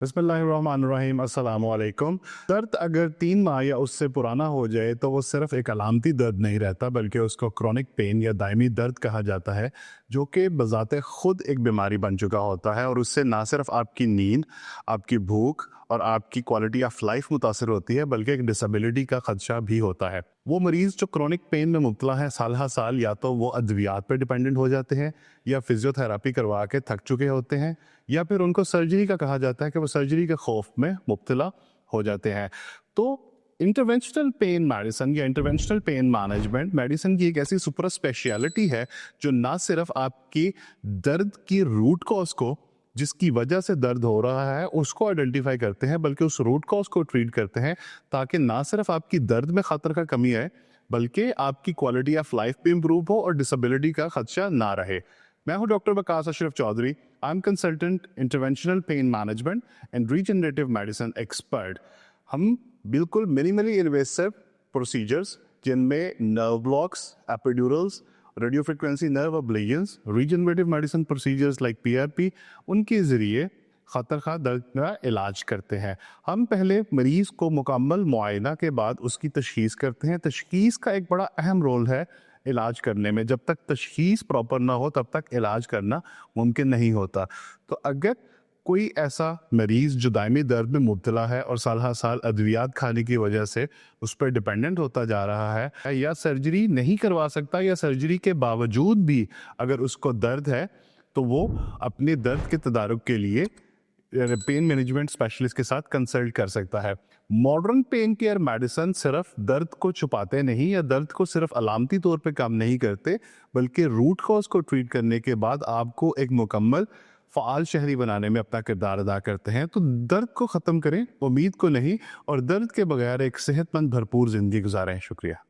बिस्मिल्लाहिर्रहमानिर्रहीम, अस्सलाम वालेकुम। दर्द अगर 3 माह या उससे पुराना हो जाए तो वो सिर्फ एक अलामती दर्द नहीं रहता, बल्कि उसको क्रॉनिक पेन या दायमी दर्द कहा जाता है, जो कि बज़ाते खुद एक बीमारी बन चुका होता है। और उससे ना सिर्फ आपकी नींद, आपकी भूख और आपकी क्वालिटी ऑफ लाइफ मुतासर होती है, बल्कि एक डिसेबिलिटी का खदशा भी होता है। वो मरीज़ जो क्रॉनिक पेन में मुब्तला है, साल हर साल या तो वो अद्वियात पर डिपेंडेंट हो जाते हैं, या फिजियोथेरापी करवा के थक चुके होते हैं, या फिर उनको सर्जरी का कहा जाता है कि वो सर्जरी के खौफ में मुब्तला हो जाते हैं। तो इंटरवेंशनल पेन मेडिसिन या इंटरवेंशनल पेन मैनेजमेंट मेडिसिन की एक ऐसी सुपर स्पेशलिटी है, जो ना सिर्फ आपकी दर्द की रूट कॉज को, जिसकी वजह से दर्द हो रहा है, उसको आइडेंटिफाई करते हैं, बल्कि उस रूट कॉज को ट्रीट करते हैं, ताकि ना सिर्फ आपकी दर्द में खतर का कमी आए, बल्कि आपकी क्वालिटी ऑफ लाइफ भी इंप्रूव हो और डिसेबिलिटी का खदशा ना रहे। मैं हूं doctor Waqas Ashraf Chaudhry. I am consultant interventional pain management and regenerative medicine expert. हम बिल्कुल मिनिमली इन्वेसिव प्रोसीजर्स, जिनमें nerve blocks, epidurals, radio frequency nerve ablations, regenerative medicine procedures like PRP, उनके ज़रिए खतर खा दर्द का इलाज करते हैं। हम पहले मरीज़ को मुकम्मल मुआयना के बाद उसकी तशख़ीस करते हैं। तशख़ीस का एक बड़ा अहम रोल है इलाज करने में। जब तक तशख़ीस प्रॉपर ना हो, तब तक इलाज करना मुमकिन नहीं होता। तो अगर कोई ऐसा मरीज़ जो दायमी दर्द में मुब्तला है और साल हर साल अद्वियात खाने की वजह से उस पर डिपेंडेंट होता जा रहा है, या सर्जरी नहीं करवा सकता, या सर्जरी के बावजूद भी अगर उसको दर्द है, तो वो अपने दर्द के तदारुक के लिए पेन मैनेजमेंट स्पेशलिस्ट के साथ कंसल्ट कर सकता है। मॉडर्न पेन केयर मेडिसिन सिर्फ दर्द को छुपाते नहीं, या दर्द को सिर्फ अलामती तौर पे काम नहीं करते, बल्कि रूट कॉज को ट्रीट करने के बाद आपको एक मुकम्मल फ़ाल शहरी बनाने में अपना किरदार अदा करते हैं। तो दर्द को ख़त्म करें, उम्मीद को नहीं, और दर्द के बगैर एक सेहतमंद भरपूर ज़िंदगी गुजारें। शुक्रिया।